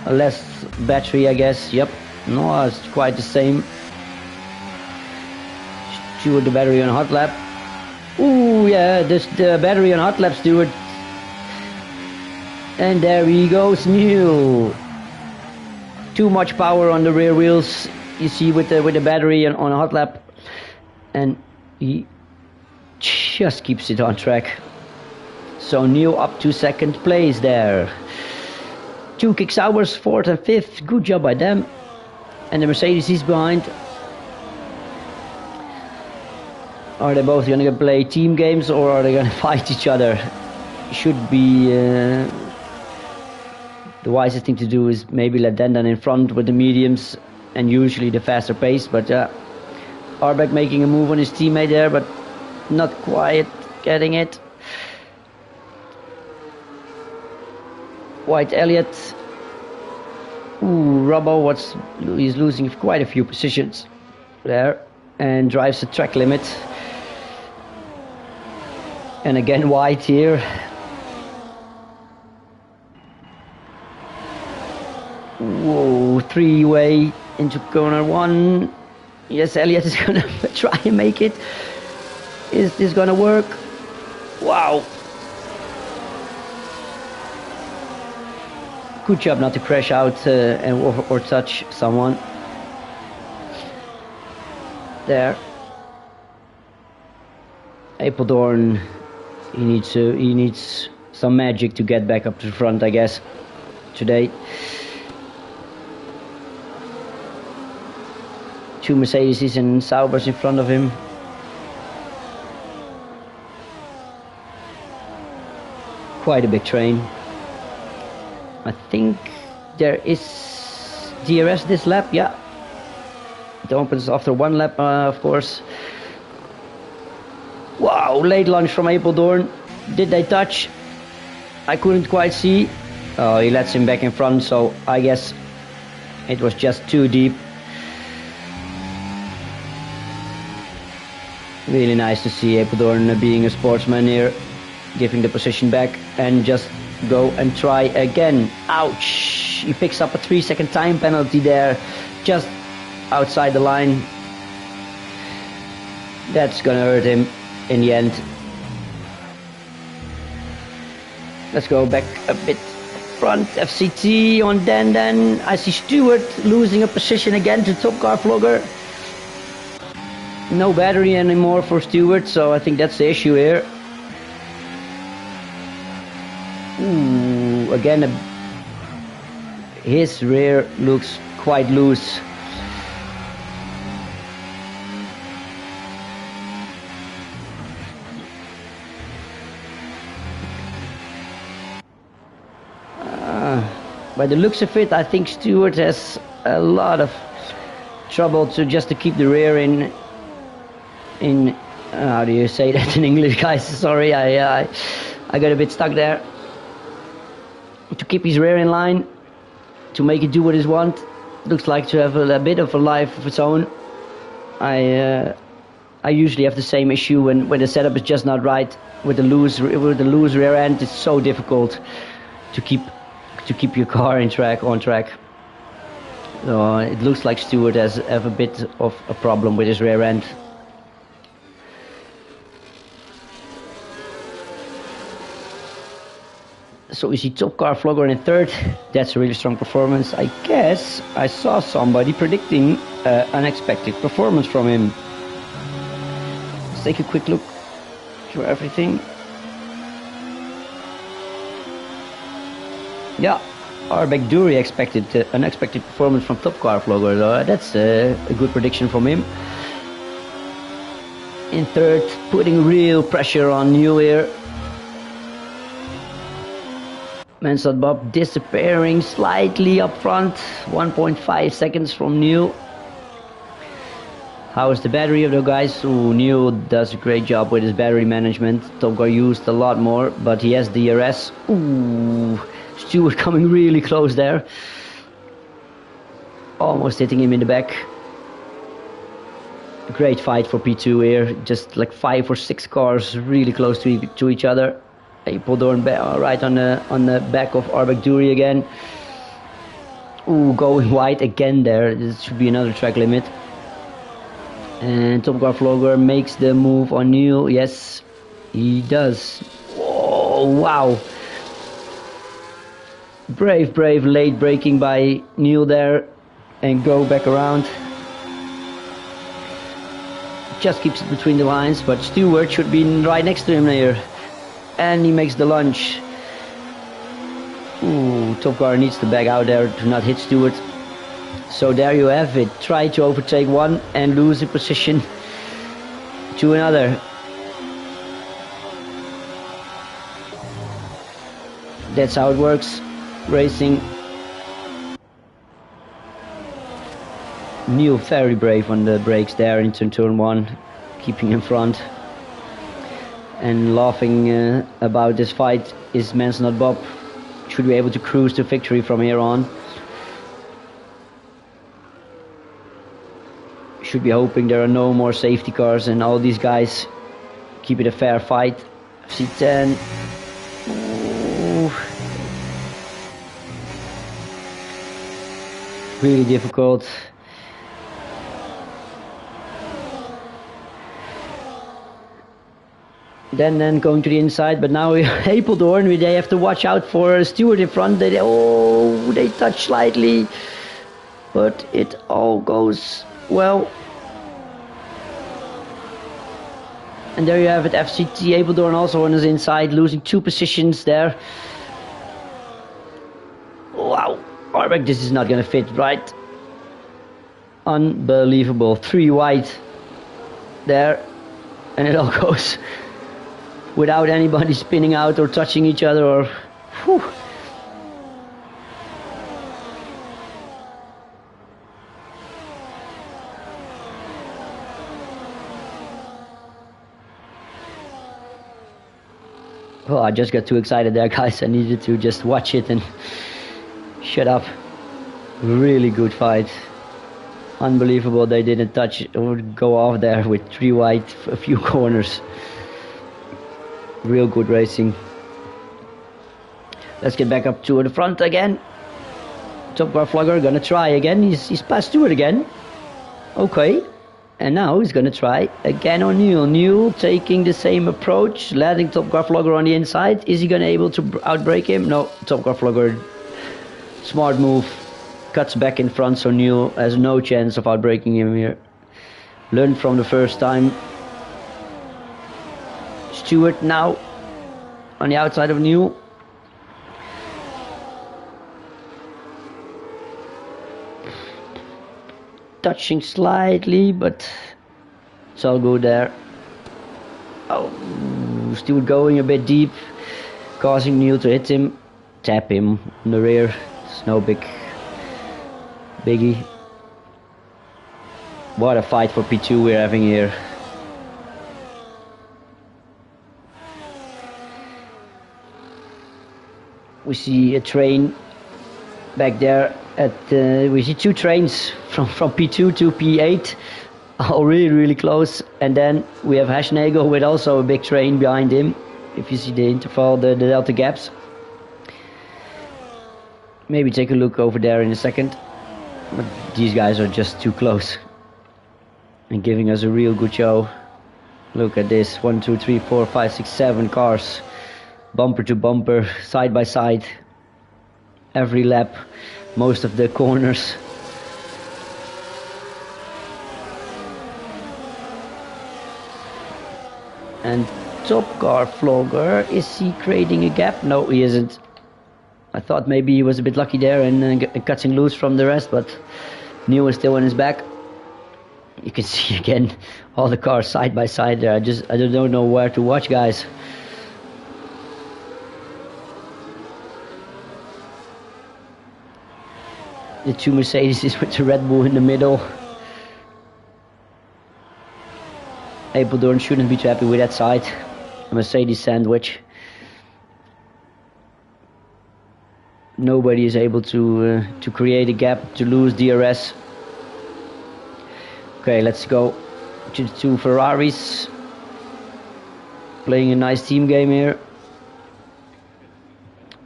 a less battery, I guess. Yep. No, it's quite the same. Stewart the battery on hot lap. Ooh, yeah, the battery on hot lap, Stewart. And there he goes, Neil. Too much power on the rear wheels, you see, with the battery on a hot lap, and he just keeps it on track. So Neil up to 2nd place there. 2 kick hours, 4th and 5th. Good job by them. And the Mercedes is behind. Are they both going to play team games, or are they going to fight each other? Should be the wisest thing to do is maybe let Dendan in front with the mediums and usually the faster pace. But Arbeck making a move on his teammate there, but not quite getting it. White Elliott. Ooh, Robbo, he's losing quite a few positions there, and drives the track limit. And again White here. Whoa, 3-way into corner 1. Yes, Elliott is gonna try and make it. Is this gonna work? Wow. Good job not to crash out or touch someone. There. Apeldoorn, he needs some magic to get back up to the front, I guess, today. 2 Mercedes and Saubers in front of him. Quite a big train. I think there is DRS this lap, yeah. It opens after 1 lap, of course. Wow, late launch from Apeldoorn. Did they touch? I couldn't quite see. Oh, he lets him back in front, so I guess it was just too deep. Really nice to see Apeldoorn being a sportsman here, giving the position back and just go and try again. Ouch! He picks up a 3-second time penalty there, just outside the line. That's gonna hurt him in the end. Let's go back a bit front. FCT on Dan. I see Stewart losing a position again to Top Car Vlogger. No battery anymore for Stewart, so I think that's the issue here. Ooh, again, his rear looks quite loose. By the looks of it, I think Stewart has a lot of trouble to keep the rear in how do you say that in English, guys? Sorry, I got a bit stuck there. To keep his rear in line, to make it do what it wants. Looks like to have a bit of a life of its own. I usually have the same issue when the setup is just not right with the loose rear end. It's so difficult to keep your car on track. So it looks like Stewart has a bit of a problem with his rear end. So we see Top Car Vlogger in third. That's a really strong performance. I guess I saw somebody predicting unexpected performance from him. Let's take a quick look through everything. Yeah, Arbeck Dury expected unexpected performance from Top Car Vlogger. So that's a good prediction from him. In third, putting real pressure on New here. Mansell Bob disappearing slightly up front, 1.5 seconds from New. How is the battery of the guys? Ooh, New does a great job with his battery management. Top Car used a lot more, but he has the DRS. Ooh, Stewart coming really close there. Almost hitting him in the back. Great fight for P2 here. Just like 5 or 6 cars really close to each other. Apeldoorn right on the back of Arbeck Dury again. Ooh, going wide again there. This should be another track limit. And Top Car Vlogger makes the move on Neil. Yes, he does. Oh, wow. Brave late braking by Neil there. And go back around. Just keeps it between the lines, but Stewart should be right next to him here. And he makes the lunge. Ooh, Top Car needs to back out there to not hit Stewart. So there you have it. Try to overtake one and lose a position to another. That's how it works. Racing. Neil very brave on the brakes there into turn 1, keeping in front. And laughing about this fight is Mansell Bob. Should be able to cruise to victory from here on. Should be hoping there are no more safety cars and all these guys keep it a fair fight. FC10. Ooh. Really difficult. Then going to the inside, but now Apeldoorn, they have to watch out for Stewart in front. They touch slightly, but it all goes well. And there you have it, FCT Apeldoorn also on his inside, losing 2 positions there. Wow, Arbeck, this is not gonna fit, right? Unbelievable, 3 wide there, and it all goes without anybody spinning out or touching each other or... Whew. Oh, I just got too excited there, guys. I needed to just watch it and shut up. Really good fight. Unbelievable they didn't touch or go off there with 3 wide, a few corners. Real good racing. Let's get back up to the front again. Top Car Vlogger gonna try again. He's past Stewart again. Okay. And now he's gonna try again on Neil. Neil taking the same approach, letting Top Car Vlogger on the inside. Is he gonna able to outbrake him? No. Top Car Vlogger, smart move, cuts back in front, so Neil has no chance of outbraking him here. Learned from the first time. Stewart now on the outside of Neil. touching slightly, but it's all good there. Oh, Stewart going a bit deep, causing Neil to hit him, tap him in the rear. It's no biggie. What a fight for P2 we're having here. We see a train back there we see 2 trains from P2 to P8, all really close, and then we have Haschnagel with also a big train behind him. If you see the interval, the delta gaps. Maybe take a look over there in a second, but these guys are just too close and giving us a real good show. Look at this, 1, 2, 3, 4, 5, 6, 7 cars, bumper to bumper, side by side, every lap, most of the corners. And top car Vlogger, is he creating a gap? No, he isn't. I thought maybe he was a bit lucky there and cutting loose from the rest, but Neil is still on his back. You can see again all the cars side by side there. I don't know where to watch, guys. The 2 Mercedes with the Red Bull in the middle. Apeldoorn shouldn't be too happy with that side. A Mercedes sandwich. Nobody is able to create a gap, to lose DRS. Okay, let's go to the 2 Ferraris. Playing a nice team game here.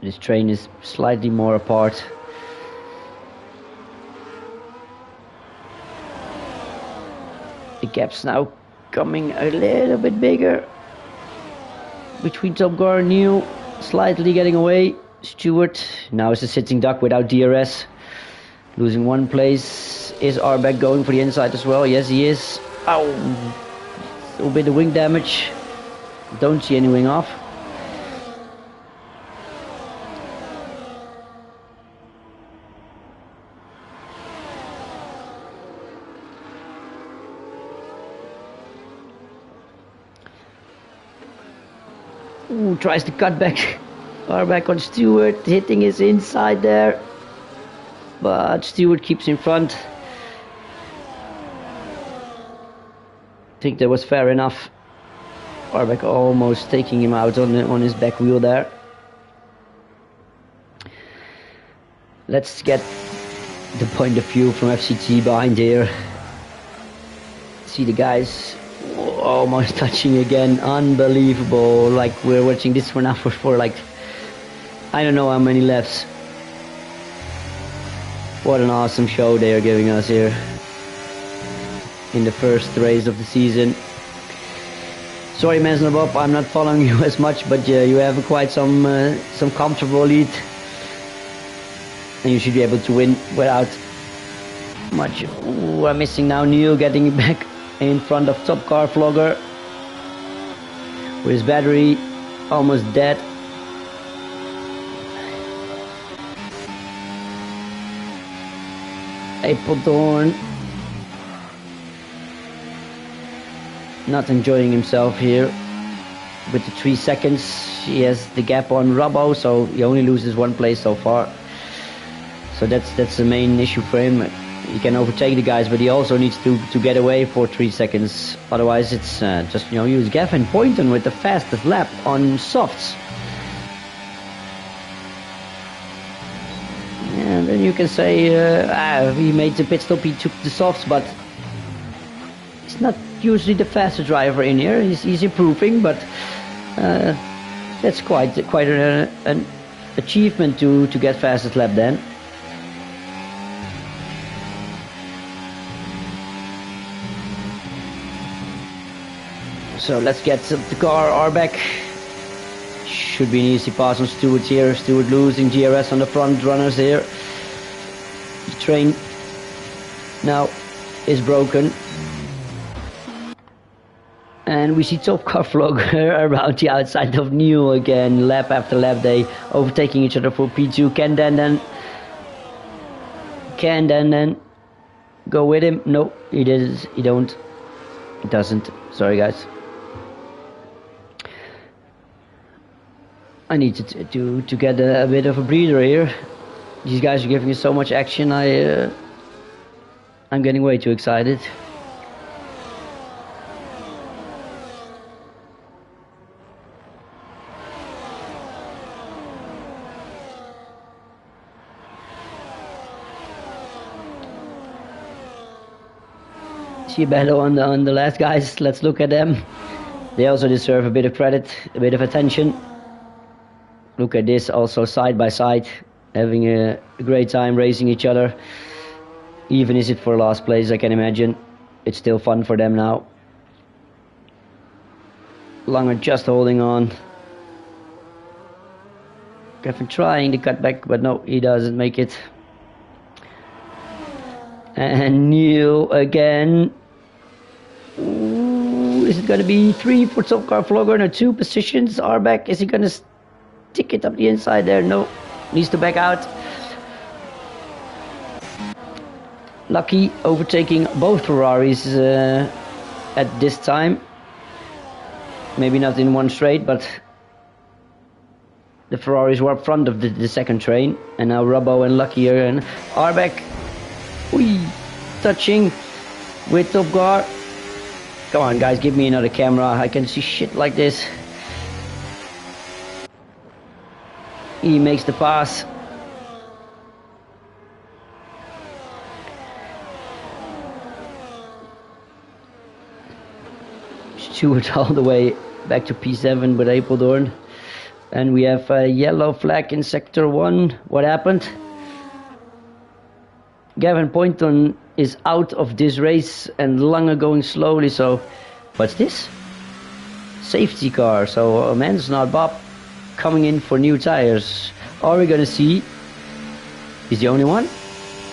This train is slightly more apart. The gap's now coming a little bit bigger between Top Gar and Neil, slightly getting away. Stewart now is a sitting duck without DRS, losing 1 place. Is Arbeck going for the inside as well? Yes, he is. Ow! A little bit of wing damage. Don't see any wing off. Ooh, tries to cut back. Arbeck on Stewart, hitting his inside there. But Stewart keeps in front. I think that was fair enough. Arbeck almost taking him out on his back wheel there. Let's get the point of view from FCT behind here. See the guys almost touching again. Unbelievable. Like we're watching this for now for like I don't know how many laps. What an awesome show they are giving us here in the first race of the season. Sorry, Mesner Bob, I'm not following you as much, but you have quite some comfortable lead, and you should be able to win without much. Ooh, I'm missing now Neil getting back in front of Top Car Vlogger with his battery almost dead. Apeldoorn not enjoying himself here with the 3 seconds. He has the gap on Robbo, so he only loses 1 place so far. So that's the main issue for him. He can overtake the guys, but he also needs to get away for 3 seconds. Otherwise, it's just use Gavin Poynton with the fastest lap on softs. And then you can say he made the pit stop, he took the softs, but he's not usually the fastest driver in here. He's improving, but that's quite an achievement to get fastest lap then. So let's get the car Arbeck. Should be an easy pass on Stewart here. Stewart losing GRS on the front runners here. The train now is broken. And we see Top Car Vlogger around the outside of Neil again. Lap after lap they overtaking each other for P2. Can then can then go with him. No, he does. He don't. He doesn't. Sorry, guys. I need to get a bit of a breather here. These guys are giving me so much action. I'm getting way too excited. See a battle on the last guys. Let's look at them. They also deserve a bit of credit, a bit of attention. Look at this, also side by side, having a great time racing each other. Even is it for last place, I can imagine. It's still fun for them now. Langer just holding on. Kevin trying to cut back, but no, he doesn't make it. And Neil again. Ooh, is it going to be 3 for top car Vlogger? No, 2 positions. Are back. Is he going to stick it up the inside there? No, needs to back out. Lucky overtaking both Ferraris at this time. Maybe not in one straight, but the Ferraris were up front of the second train, and now Robbo and Lucky are back. Whee, touching with Top Gar. Come on, guys, give me another camera. I can see shit like this. He makes the pass. Stewart all the way back to P7 with Apeldoorn. And we have a yellow flag in sector 1. What happened? Gavin Poynton is out of this race and Lange going slowly, so what's this? Safety car, so Man's not Bob coming in for new tires. Are we gonna see? He's the only one?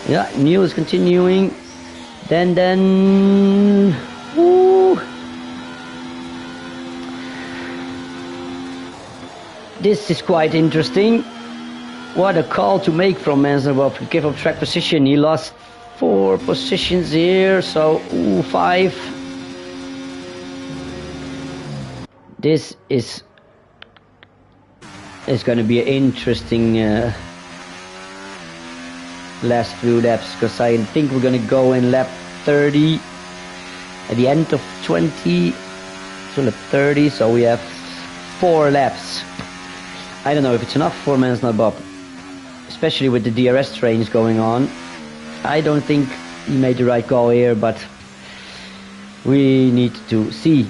Yeah, Neil is continuing. Then woo! This is quite interesting. What a call to make from Mansnabov to give up track position. He lost 4 positions here, so 5. This is going to be an interesting last few laps, because I think we're going to go in lap 30 at the end of 20 to lap 30, so we have 4 laps. I don't know if it's enough for Mansnabov, especially with the DRS trains going on. I don't think he made the right call here, but we need to see.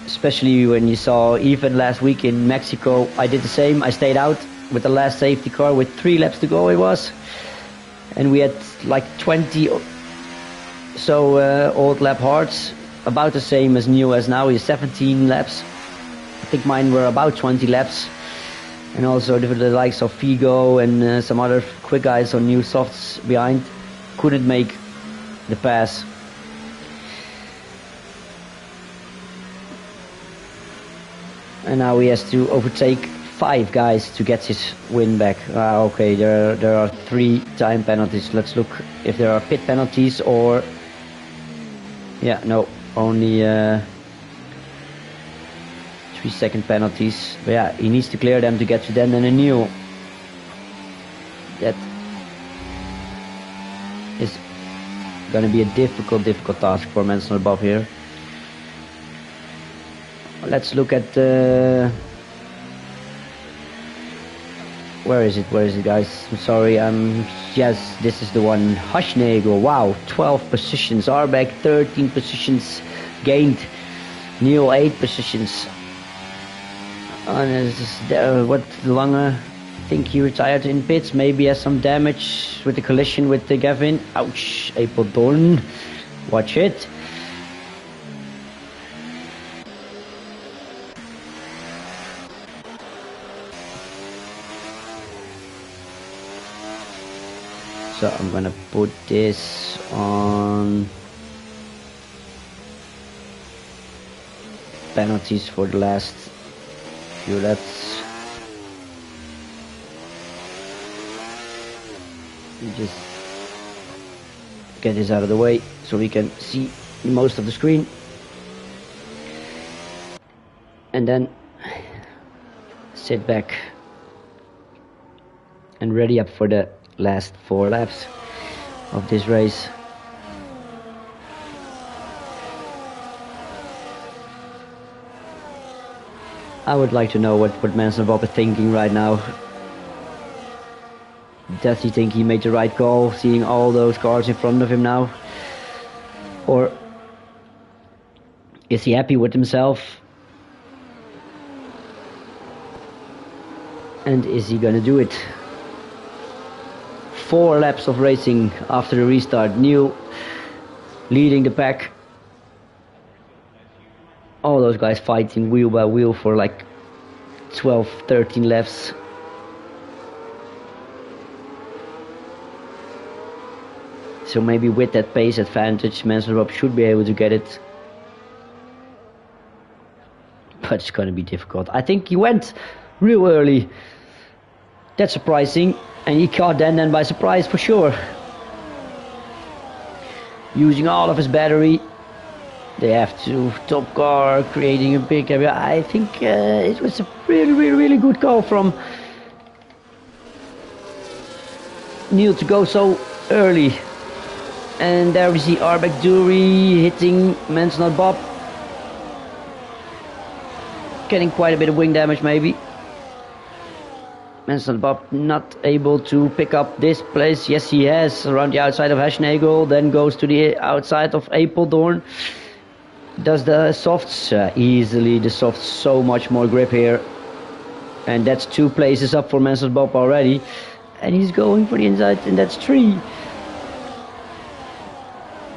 Especially when you saw even last week in Mexico, I did the same. I stayed out with the last safety car with 3 laps to go it was. And we had like 20 so old lap hards, about the same as new as now. He's 17 laps. I think mine were about 20 laps. And also the likes of Figo and some other quick guys on new softs behind couldn't make the pass. And now he has to overtake 5 guys to get his win back. Okay, there are 3 time penalties. Let's look if there are pit penalties or... Yeah, no, only 3-second penalties. But yeah, he needs to clear them to get to then and a new. That is gonna be a difficult task for Mansell above here. Let's look at where is it guys? I'm sorry, yes, this is the one. Haschnagel, wow, 12 positions. Arbeck 13 positions gained. Neil 8 positions. And what Lange, I think he retired in pits, maybe has some damage with the collision with the Gavin. Ouch, Apeldoorn, watch it. So I'm gonna put this on penalties for the last few laps. Just get this out of the way so we can see most of the screen. And then sit back and ready up for the last 4 laps of this race. I would like to know what Manson Bob is thinking right now. Does he think he made the right call, seeing all those cars in front of him now? Or is he happy with himself? And is he gonna do it? 4 laps of racing after the restart. New leading the pack. All those guys fighting wheel by wheel for like 12, 13 laps. So maybe with that pace advantage, Manson Bob should be able to get it. But it's gonna be difficult. I think he went real early. That's surprising. And he caught then by surprise for sure. Using all of his battery. They have to top car, creating a big area. I think it was a really good call from Neil to go so early. And there we see Arbeck Dury hitting Manson Bob. Getting quite a bit of wing damage maybe. Manson Bob not able to pick up this place. Yes, he has, around the outside of Haschnagel. Then goes to the outside of Apeldoorn. Does the softs easily. The softs so much more grip here. And that's 2 places up for Manson Bob already. And he's going for the inside, and that's 3.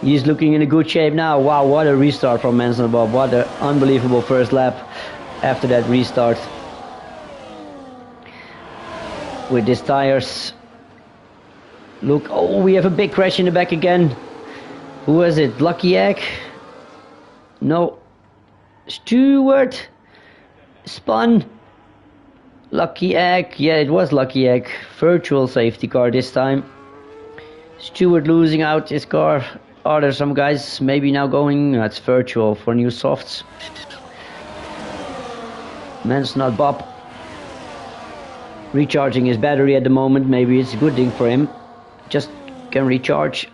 He's looking in a good shape now. Wow, what a restart from Manson Bob. What an unbelievable first lap after that restart. With his tires. Look, oh, we have a big crash in the back again. Who was it? Lucky Egg? No. Stewart spun. Lucky Egg. Yeah, it was Lucky Egg. Virtual safety car this time. Stewart losing out his car. Are there some guys maybe now going? That's virtual for new softs. Manson Bob recharging his battery at the moment. Maybe it's a good thing for him. Just can recharge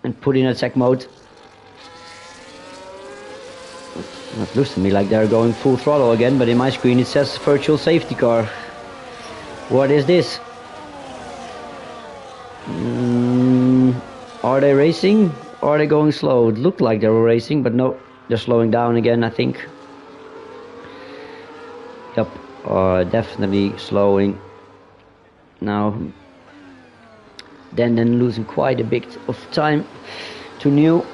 and put in attack mode. It looks to me like they're going full throttle again, but in my screen it says virtual safety car. What is this? Are they racing or are they going slow? It looked like they were racing, but no, they're slowing down again, I think. Yep, definitely slowing now. Then losing quite a bit of time to New.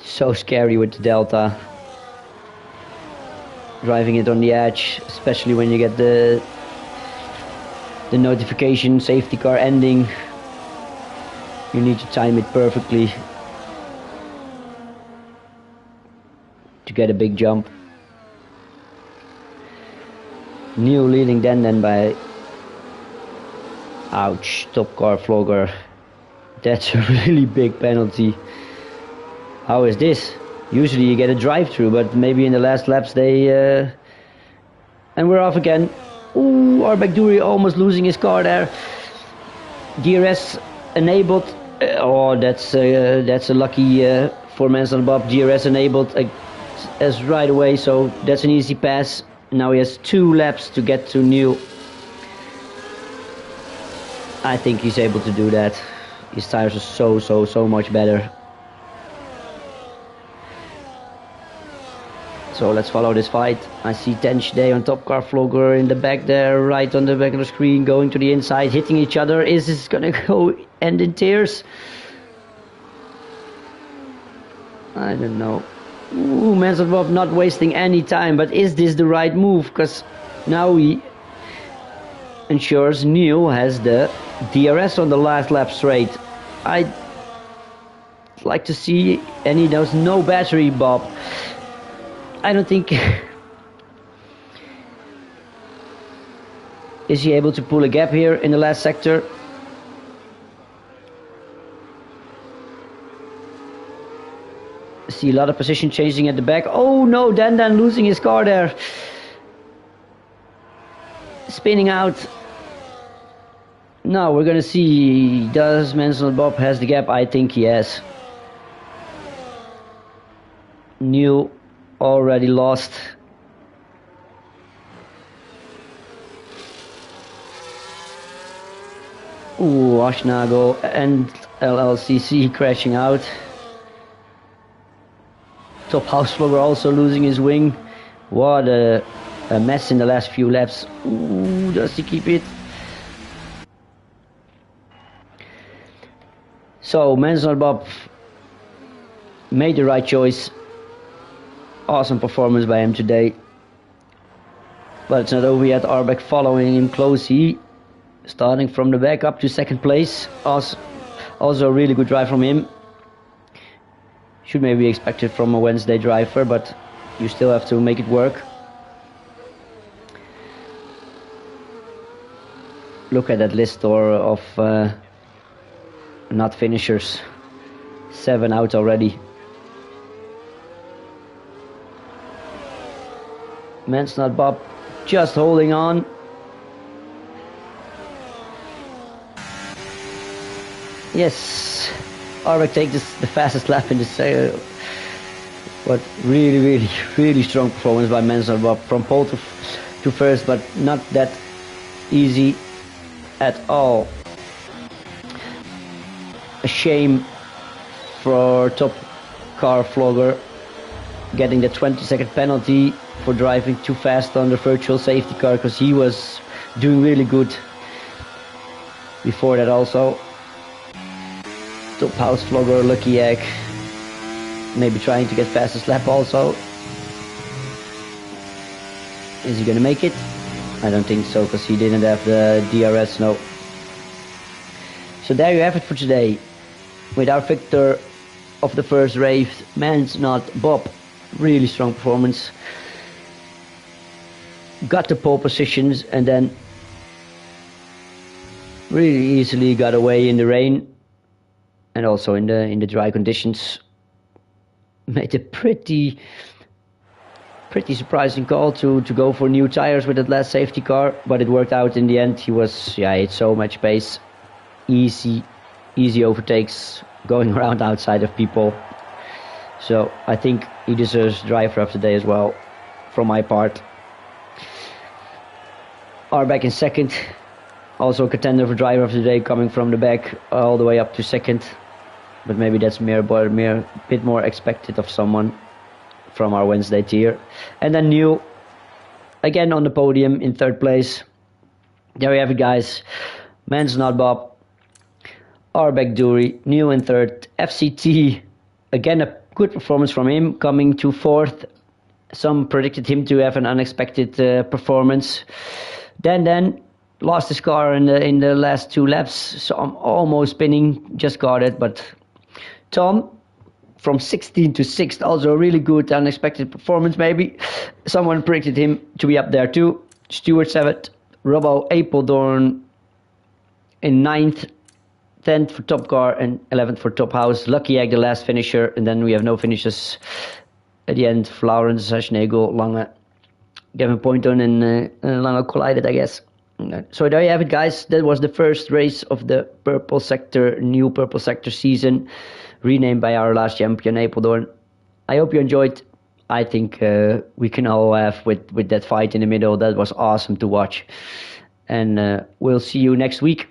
So scary with the Delta. Driving it on the edge, especially when you get the notification safety car ending. You need to time it perfectly to get a big jump. New leading then by, ouch, top car flogger. That's a really big penalty. How is this? Usually you get a drive-through, but maybe in the last laps they and we're off again. Ooh, Arbeck Dury almost losing his car there. DRS enabled. Oh, that's a lucky for Manson Bob. DRS enabled as right away, so that's an easy pass. Now he has 2 laps to get to New. I think he's able to do that. His tires are so much better. So let's follow this fight. I see Tench Day on top car flogger in the back there, right on the back of the screen, going to the inside, hitting each other. Is this gonna go end in tears? I don't know. Ooh, Manson Bob not wasting any time, but is this the right move? Because now he ensures Neil has the DRS on the last lap straight. I'd like to see, and he knows no battery, Bob. I don't think. Is he able to pull a gap here in the last sector? see a lot of position changing at the back. Oh no, Dan losing his car there. Spinning out. Now we're gonna see, does Mansell Bob has the gap? I think he has. New already lost. Ooh, Ashnago and LLCC crashing out. Top House Vlogger also losing his wing. What a mess in the last few laps. Ooh, does he keep it? So Mansell Bob made the right choice. Awesome performance by him today. But it's not over yet. Arbeck following him closely. Starting from the back up to second place. Also a really good drive from him. Should maybe expect it from a Wednesday driver, but you still have to make it work. Look at that list of not finishers. 7 out already. Mansell Bob just holding on. Yes, Arbeck takes the fastest lap in this. But really strong performance by Mansell Bob from pole to first, but not that easy at all. A shame for top car vlogger getting the 20-second penalty for driving too fast on the virtual safety car, because he was doing really good before that also. Top house vlogger, lucky egg. Maybe trying to get fastest lap also. Is he gonna make it? I don't think so, because he didn't have the DRS, no. So there you have it for today. With our victor of the first race, Mansell Bob. Really strong performance. Got the pole positions and then really easily got away in the rain. And also in the dry conditions, made a pretty surprising call to go for new tires with that last safety car, but it worked out in the end. He had so much pace, easy overtakes, going around outside of people. So I think he deserves driver of the day as well, from my part. Arbeck in second, also a contender for driver of the day, coming from the back all the way up to second. But maybe that's a bit more expected of someone from our Wednesday tier. And then New, again on the podium in third place. There you have it, guys. Mansell Bob, Arbeck Dury, New in third. FCT, again a good performance from him, coming to fourth. Some predicted him to have an unexpected performance. Then lost his car in the last 2 laps, so I'm almost spinning, just got it. But Tom, from 16th to 6th, also a really good unexpected performance maybe. Someone predicted him to be up there too. Stewart 7th, Robbo Apeldoorn in 9th, 10th for top car and 11th for top house. Lucky Egg, the last finisher, and then we have no finishes at the end. Florence, Schnegel, Lange, Gavin Poynton and Lange collided, I guess. So there you have it, guys. That was the first race of the Purple Sector, new Purple Sector season, renamed by our last champion, Apeldoorn. I hope you enjoyed. I think we can all laugh with that fight in the middle. That was awesome to watch. And we'll see you next week.